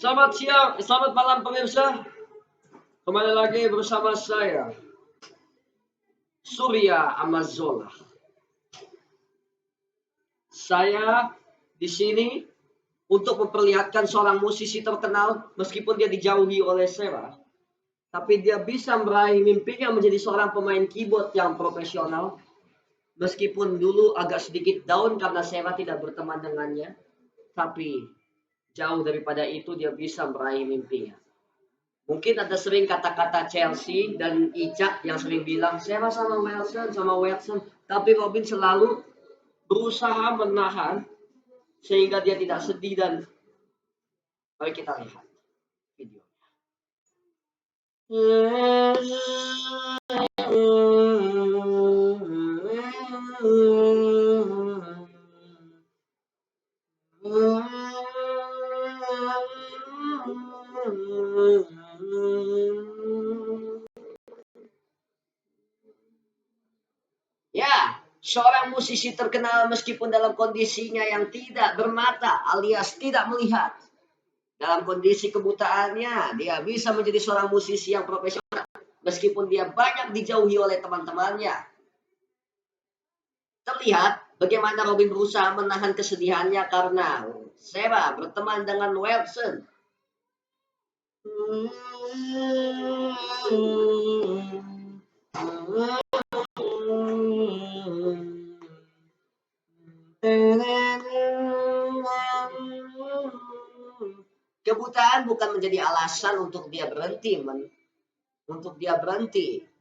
Selamat siang, selamat malam pemirsa. Kembali lagi bersama saya, Surya Amazola. Saya di sini untuk memperlihatkan seorang musisi terkenal meskipun dia dijauhi oleh Sera, tapi dia bisa meraih mimpinya menjadi seorang pemain keyboard yang profesional. Meskipun dulu agak sedikit down karena Sera tidak berteman dengannya, tapi jauh daripada itu dia bisa meraih mimpinya. Mungkin ada sering kata-kata Chelsea dan Ica yang sering bilang saya sama Wilson, tapi Robin selalu berusaha menahan sehingga dia tidak sedih dan mari kita lihat video. Ya, seorang musisi terkenal meskipun dalam kondisinya yang tidak bermata alias tidak melihat. Dalam kondisi kebutaannya, dia bisa menjadi seorang musisi yang profesional meskipun dia banyak dijauhi oleh teman-temannya. Terlihat bagaimana Robin berusaha menahan kesedihannya karena Sera berteman dengan Wilson. Kebutaan bukan menjadi alasan untuk dia berhenti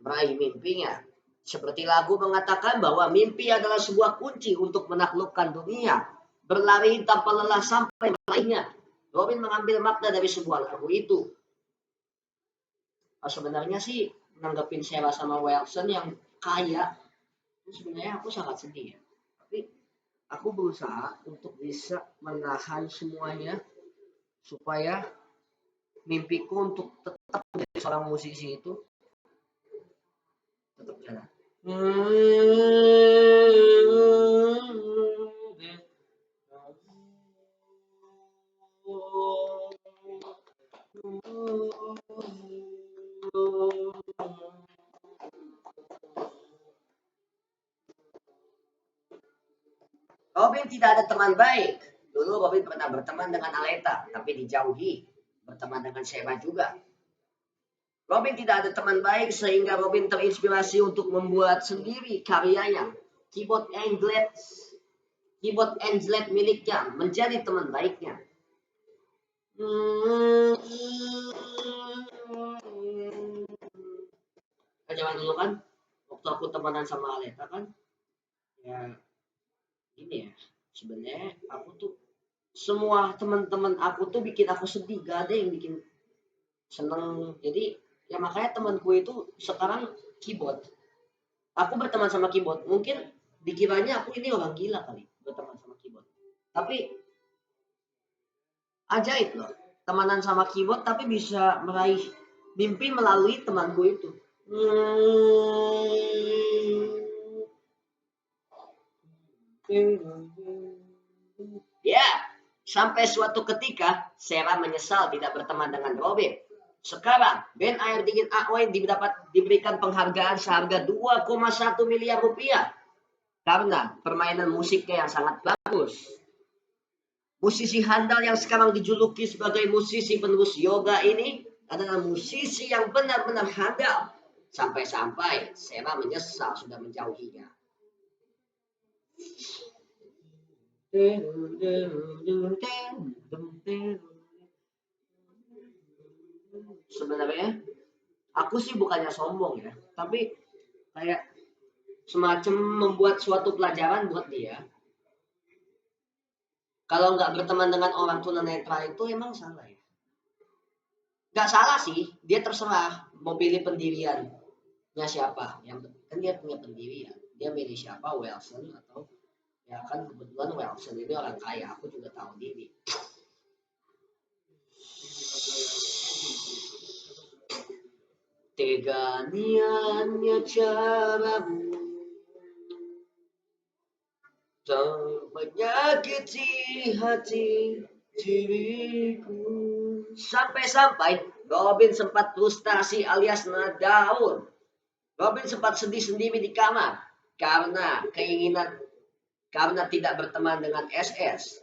meraih mimpinya. Seperti lagu mengatakan bahwa mimpi adalah sebuah kunci untuk menaklukkan dunia, berlari tanpa lelah sampai meraihnya. Robin mengambil makna dari sebuah lagu itu. Sebenarnya sih menanggapin Sheila sama Wilson yang kaya, itu sebenarnya aku sangat sedih ya. Tapi aku berusaha untuk bisa menahan semuanya supaya mimpiku untuk tetap menjadi seorang musisi itu tetap jalan. Robin tidak ada teman baik. Dulu Robin pernah berteman dengan Aleta, tapi dijauhi. Berteman dengan Sheva juga. Robin tidak ada teman baik sehingga Robin terinspirasi untuk membuat sendiri karyanya. Keyboard Anglet miliknya menjadi teman baiknya. Zaman dulu kan, waktu aku temenan sama Aleta kan, ya ini ya, sebenarnya aku tuh semua teman-teman aku tuh bikin aku sedih, gak ada yang bikin seneng. Jadi ya makanya temanku itu sekarang keyboard. Aku berteman sama keyboard, mungkin dikiranya aku ini orang gila kali berteman sama keyboard. Tapi ajaib loh, temanan sama keyboard tapi bisa meraih mimpi melalui temanku itu. Ya, sampai suatu ketika Sarah menyesal tidak berteman dengan Robin. Sekarang, band Air Dingin AOI diberikan penghargaan seharga 2,1 miliar rupiah karena permainan musiknya yang sangat bagus. Musisi handal yang sekarang dijuluki sebagai musisi penerus yoga ini adalah musisi yang benar-benar handal. Sampai-sampai Sarah menyesal sudah menjauhinya. Sebenarnya aku sih bukannya sombong ya, tapi kayak semacam membuat suatu pelajaran buat dia. Kalau nggak berteman dengan orang tunanetra itu emang salah ya. Nggak salah sih, dia terserah mau pilih pendiriannya siapa. Yang kan dia punya pendirian. Dia milih siapa, Wilson atau ya kan kebetulan Wilson ini orang kaya. Aku juga tahu diri. Tega niatnya caramu tak menyakiti hati diriku. Sampai-sampai Robin sempat frustasi alias ngedown. Robin sempat sedih sendiri di kamar karena tidak berteman dengan SS.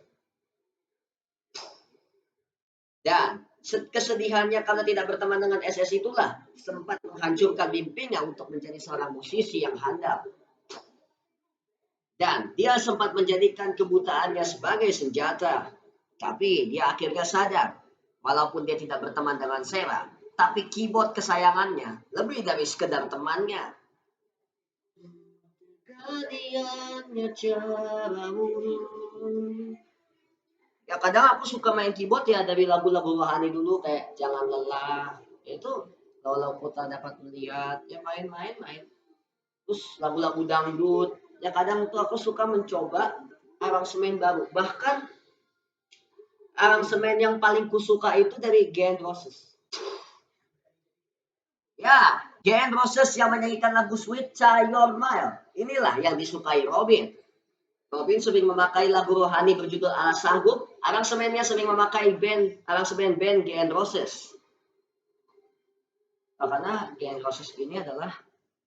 Dan kesedihannya karena tidak berteman dengan SS itulah sempat menghancurkan mimpinya untuk menjadi seorang musisi yang handal. Dan dia sempat menjadikan kebutaannya sebagai senjata. Tapi dia akhirnya sadar, walaupun dia tidak berteman dengan Sarah, tapi keyboard kesayangannya lebih dari sekedar temannya. Kaliannya caramu. Ya kadang aku suka main keyboard ya dari lagu-lagu rohani dulu kayak Jangan Lelah. Itu kalau kita dapat melihat ya main. Terus lagu-lagu dangdut. Ya kadang tuh aku suka mencoba aransemen baru. Bahkan aransemen yang paling kusuka itu dari Guns N' Roses. Ya, Guns N' Roses yang menyanyikan lagu Sweet Child O' Mine. Inilah yang disukai Robin. Robin sering memakai lagu rohani berjudul Alas Sanggup. Aransemennya sering memakai aransemen band Guns N' Roses. Karena Guns N' Roses ini adalah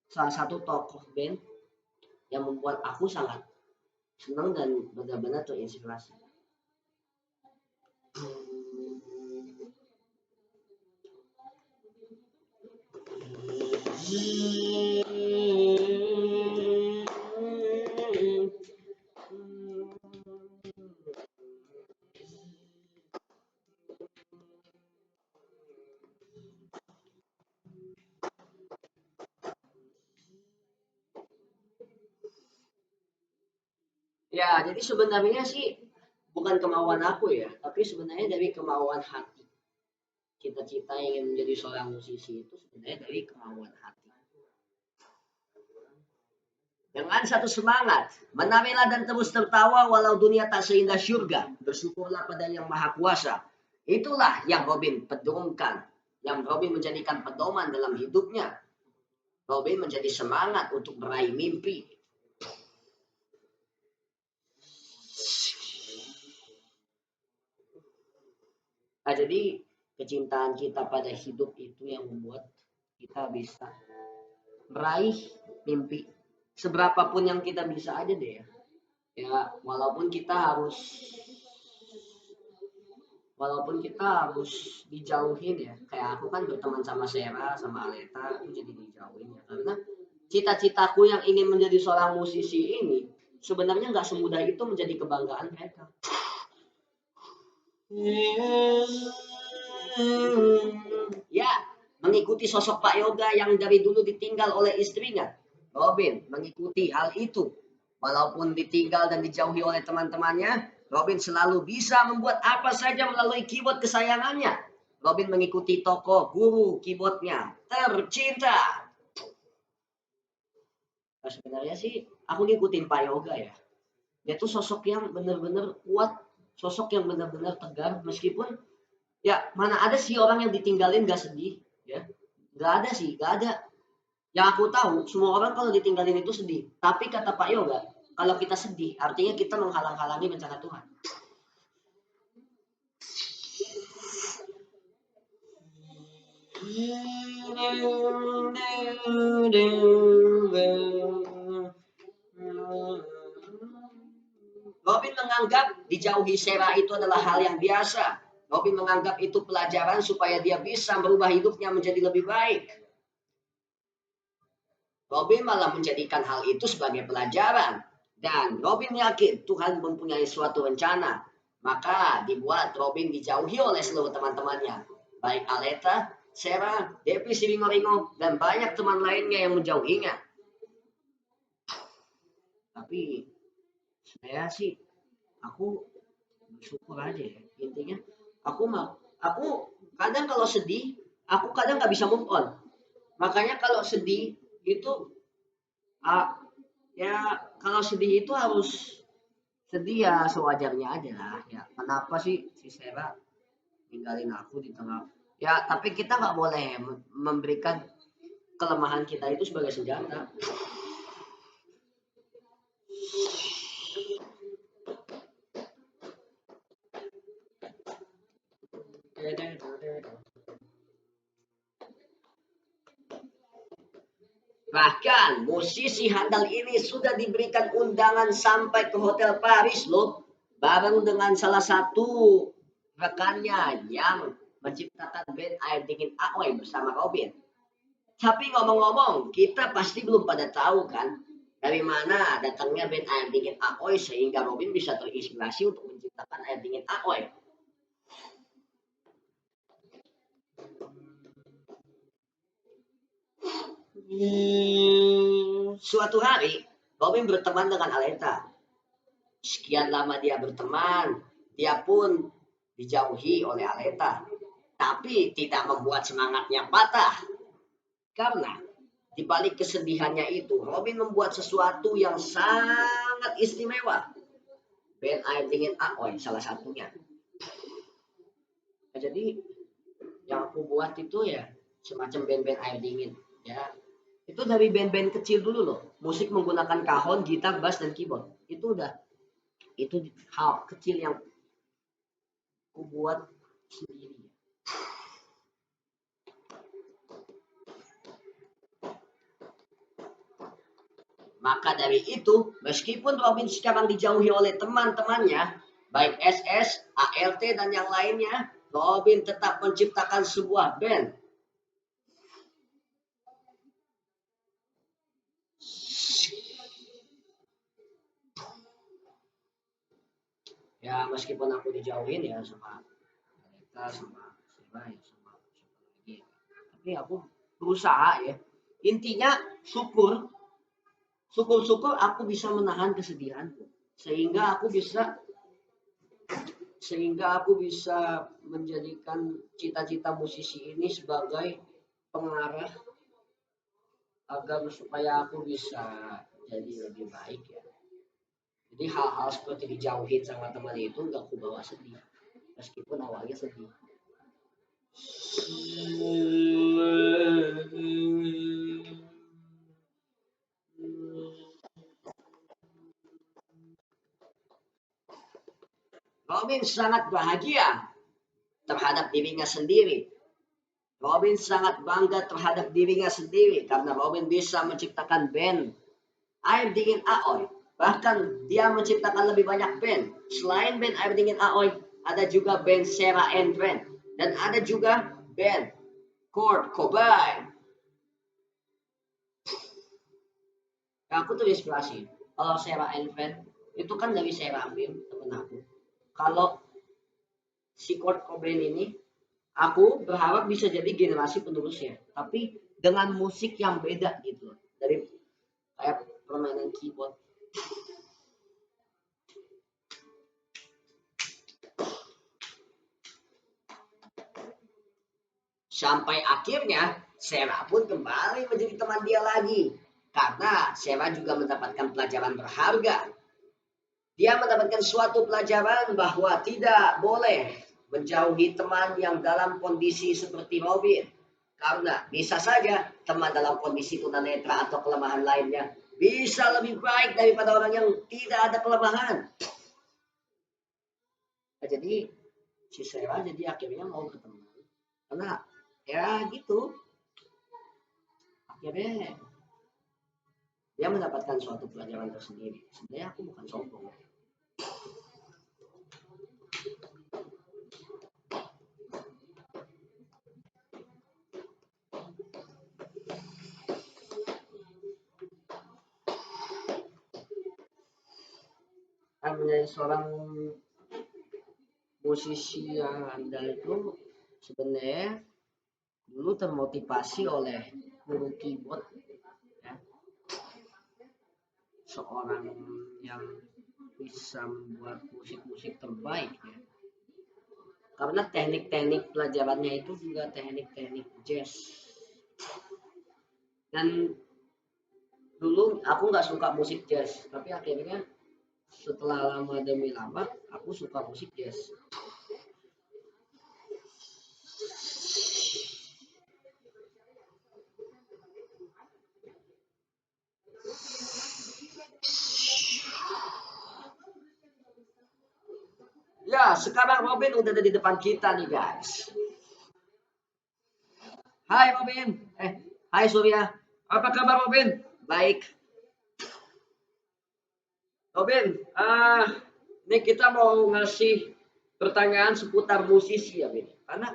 salah satu tokoh band yang membuat aku sangat senang dan benar-benar terinspirasi. Ya, jadi sebenarnya sih bukan kemauan aku ya, tapi sebenarnya dari kemauan hati. Cita-cita ingin menjadi seorang musisi itu sebenarnya dari kemauan hati. Dengan satu semangat, menarilah dan terus tertawa walau dunia tak seindah syurga. Bersyukurlah pada Yang Maha Kuasa. Itulah yang Robin pedungkan, yang Robin menjadikan pedoman dalam hidupnya. Robin menjadi semangat untuk meraih mimpi. Nah, jadi kecintaan kita pada hidup itu yang membuat kita bisa meraih mimpi. Seberapapun yang kita bisa aja deh ya. Ya, walaupun kita harus dijauhin ya. Kayak aku kan berteman sama Sarah, sama Aleta, aku jadi dijauhin ya. Karena cita-citaku yang ingin menjadi seorang musisi ini sebenarnya nggak semudah itu menjadi kebanggaan mereka. Ya, mengikuti sosok Pak Yoga yang dari dulu ditinggal oleh istrinya. Robin mengikuti hal itu. Walaupun ditinggal dan dijauhi oleh teman-temannya, Robin selalu bisa membuat apa saja melalui keyboard kesayangannya. Robin mengikuti toko guru keyboardnya tercinta. Nah, sebenarnya sih aku ngikutin Pak Yoga ya. Dia tuh sosok yang benar-benar kuat, sosok yang benar-benar tegar meskipun ya mana ada sih orang yang ditinggalin gak sedih ya, gak ada sih, gak ada. Yang aku tahu semua orang kalau ditinggalin itu sedih, tapi kata Pak Yoga kalau kita sedih artinya kita menghalang-halangi rencana Tuhan. Robin menganggap dijauhi Sarah itu adalah hal yang biasa. Robin menganggap itu pelajaran supaya dia bisa merubah hidupnya menjadi lebih baik. Robin malah menjadikan hal itu sebagai pelajaran. Dan Robin yakin Tuhan mempunyai suatu rencana. Maka dibuat Robin dijauhi oleh seluruh teman-temannya. Baik Aleta, Sarah, Devi Siringo-Ringo, dan banyak teman lainnya yang menjauhinya. Tapi saya sih, aku bersyukur aja ya. Intinya, aku kadang kalau sedih, aku kadang nggak bisa move on. Makanya kalau sedih itu ya kalau sedih itu harus sedih ya sewajarnya aja lah ya. Kenapa sih si Sarah ninggalin aku di tengah? Ya tapi kita nggak boleh memberikan kelemahan kita itu sebagai senjata. Bahkan musisi handal ini sudah diberikan undangan sampai ke Hotel Paris loh, bareng dengan salah satu rekannya yang menciptakan band Air Dingin Aoi bersama Robin. Tapi ngomong-ngomong, kita pasti belum pada tahu kan dari mana datangnya band Air Dingin Aoi sehingga Robin bisa terinspirasi untuk menciptakan Air Dingin Aoi. Suatu hari, Robin berteman dengan Aleta. Sekian lama dia berteman, dia pun dijauhi oleh Aleta. Tapi tidak membuat semangatnya patah. Karena di balik kesedihannya itu, Robin membuat sesuatu yang sangat istimewa. Band Air Dingin Aoi salah satunya. Nah, jadi yang aku buat itu ya semacam band-band air dingin. Ya, itu dari band-band kecil dulu loh. Musik menggunakan kahon, gitar, bass, dan keyboard. Itu hal kecil yang aku buat sendiri. Maka dari itu, meskipun Robin sekarang dijauhi oleh teman-temannya, baik SS, ALT, dan yang lainnya, Robin tetap menciptakan sebuah band. Ya, meskipun aku dijauhin ya sama mereka, sama siapa ya, sama siapa lagi. Tapi aku berusaha ya. Intinya syukur aku bisa menahan kesedihanku sehingga aku bisa menjadikan cita-cita musisi ini sebagai pengarah agar supaya aku bisa jadi lebih baik ya. Jadi hal-hal seperti dijauhin sama teman itu nggak aku bawa sedih, meskipun awalnya sedih. Robin sangat bahagia terhadap dirinya sendiri. Robin sangat bangga terhadap dirinya sendiri karena Robin bisa menciptakan band Air Dingin Aoi. Bahkan dia menciptakan lebih banyak band. Selain band Air Dingin Aoi, ada juga band Sarah and Friend. Dan ada juga band Kurt Cobain. Aku tuh inspirasi. Kalau Sarah and Friend, itu kan dari Seraphim, temen aku. Kalau si Kurt Cobain ini, aku berharap bisa jadi generasi penerusnya. Tapi dengan musik yang beda gitu. Dari kayak permainan keyboard. Sampai akhirnya Sarah pun kembali menjadi teman dia lagi. Karena Sarah juga mendapatkan pelajaran berharga. Dia mendapatkan suatu pelajaran bahwa tidak boleh menjauhi teman yang dalam kondisi seperti Robin. Karena bisa saja teman dalam kondisi tunanetra atau kelemahan lainnya bisa lebih baik daripada orang yang tidak ada kelemahan. Nah, jadi si Sarah jadi akhirnya mau berteman. Karena ya gitu, akhirnya dia mendapatkan suatu pelajaran tersendiri. Sebenarnya aku bukan sombong. Kan menjadi seorang musisi yang andal itu sebenarnya dulu termotivasi oleh guru keyboard ya, seorang yang bisa membuat musik-musik terbaik ya. Karena teknik-teknik pelajarannya itu juga teknik-teknik jazz. Dan dulu aku nggak suka musik jazz, tapi akhirnya setelah lama demi lama aku suka musik jazz. Ya, sekarang Robin udah ada di depan kita nih guys. Hai Robin. Hai Surya. Apa kabar Robin? Baik. Robin, ini kita mau ngasih pertanyaan seputar musisi ya, Bin. Karena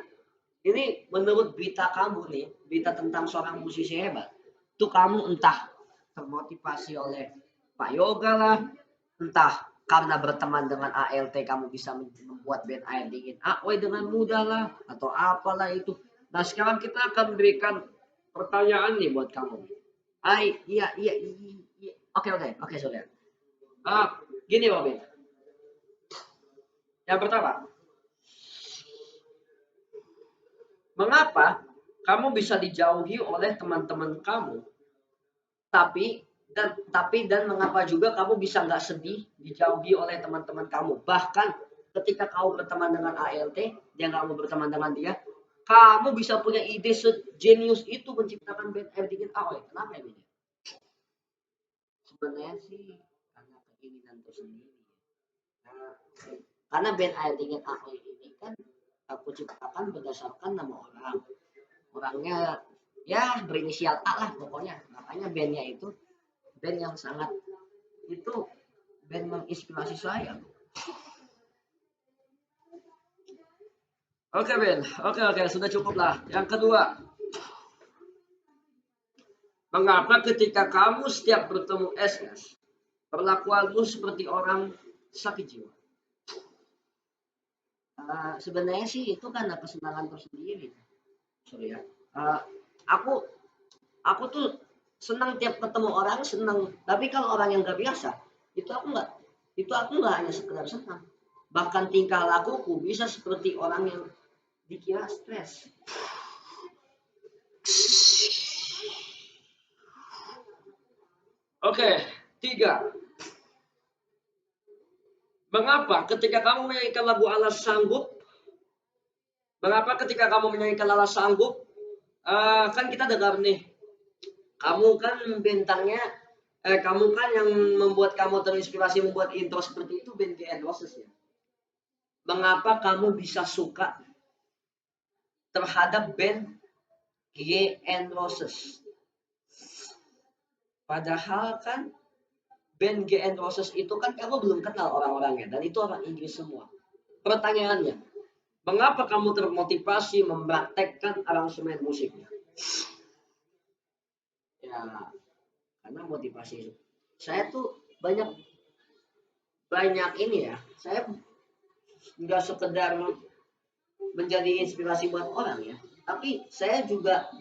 ini menurut berita kamu nih, berita tentang seorang musisi hebat, itu kamu entah termotivasi oleh Pak Yoga lah, entah karena berteman dengan ALT kamu bisa membuat band air dingin Aoi dengan mudah lah, atau apalah itu. Nah sekarang kita akan berikan pertanyaan nih buat kamu. Iya. Oke, Surya. Gini Robin. Yang pertama, mengapa kamu bisa dijauhi oleh teman-teman kamu? Tapi mengapa juga kamu bisa nggak sedih dijauhi oleh teman-teman kamu? Bahkan ketika kamu berteman dengan ALT, dia nggak mau berteman dengan dia, kamu bisa punya ide sejenius itu menciptakan band air dingin Aoi. Kenapa ini? Sebenarnya sih karena keinginan tersendiri. Nah, karena band air dingin Aoi ini kan aku ciptakan berdasarkan nama orang. Orangnya ya berinisial A lah pokoknya. Makanya bandnya itu band yang sangat itu band menginspirasi saya. Oke Ben, oke sudah cukup lah. Yang kedua, mengapa ketika kamu setiap bertemu SS, perlakuanmu seperti orang sakit jiwa? Sebenarnya sih itu karena kesenangan tersendiri. Sorry ya. Aku aku tuh senang tiap ketemu orang senang. Tapi kalau orang yang gak biasa, itu aku nggak hanya sekedar senang. Bahkan tingkah lakuku bisa seperti orang yang dikira stres. Oke, 3. Mengapa ketika kamu menyanyikan lagu Alas Sanggup, kan kita dengar nih, kamu kan bintangnya, kamu kan yang membuat kamu terinspirasi membuat intro seperti itu band GN Roses ya. Mengapa kamu bisa suka terhadap band GN Roses? Padahal kan band GN Roses itu kan kamu belum kenal orang-orangnya dan itu orang Inggris semua. Pertanyaannya, mengapa kamu termotivasi mempraktekkan aransemen musiknya? Ya, karena motivasi saya tuh banyak ini ya. Saya nggak sekedar menjadi inspirasi buat orang ya, tapi saya juga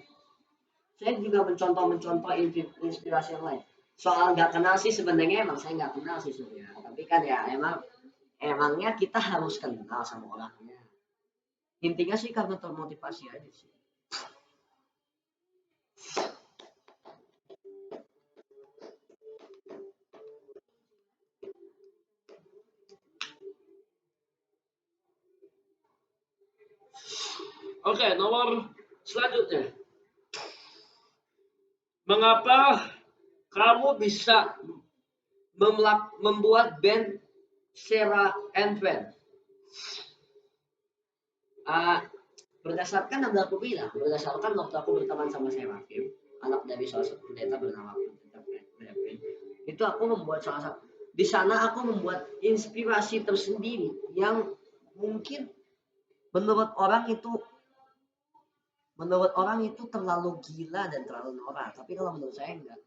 mencontoh inspirasi yang lain. Soal nggak kenal sih sebenarnya emang saya nggak kenal sih sebenarnya. Tapi kan ya emangnya kita harus kenal sama orangnya. Intinya sih karena termotivasi aja sih. Oke, nomor selanjutnya. Mengapa kamu bisa membuat band Sarah and Friends? Berdasarkan yang aku bilang, berdasarkan waktu aku berteman sama Serafim, anak dari salah satu pendeta bernama Pendeta, itu aku membuat salah satu, di sana aku membuat inspirasi tersendiri yang mungkin menurut orang itu terlalu gila dan terlalu norak, tapi kalau menurut saya enggak.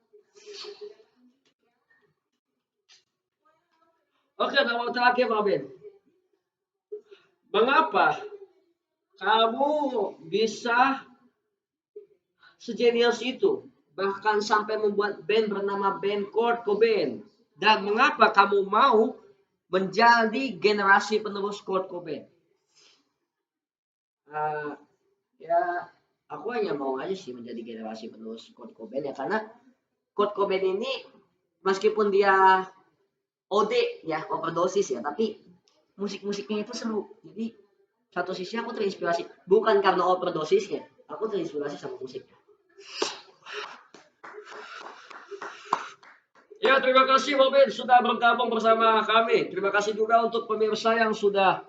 Oke, nomor terakhir Robin. Mengapa kamu bisa sejenius itu, bahkan sampai membuat band bernama band Kurt Cobain? Dan mengapa kamu mau menjadi generasi penerus Kurt Cobain? Ya, aku hanya mau aja sih menjadi generasi penerus Kurt Cobain ya, karena Kurt Cobain ini meskipun dia OD ya, overdosis ya, tapi musik-musiknya itu seru. Jadi satu sisi aku terinspirasi bukan karena overdosisnya, aku terinspirasi sama musiknya. Ya, terima kasih Robin sudah bergabung bersama kami. Terima kasih juga untuk pemirsa yang sudah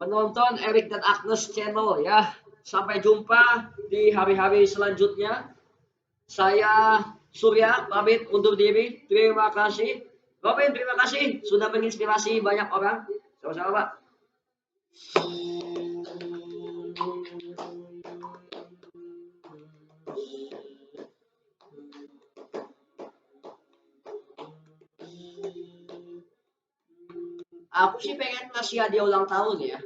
menonton Eric dan Agnes channel ya. Sampai jumpa di hari-hari selanjutnya. Saya Surya pamit undur diri. Terima kasih. Robin, terima kasih sudah menginspirasi banyak orang. Sama-sama, Pak. Aku sih pengen ngasih hadiah ulang tahun ya.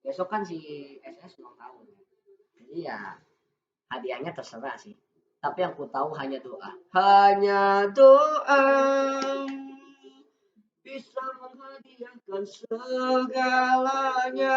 Besok kan si SS ulang tahun. Jadi ya hadiahnya terserah sih. Tapi yang ku tahu hanya doa. Hanya doa bisa menghadiahkan segalanya.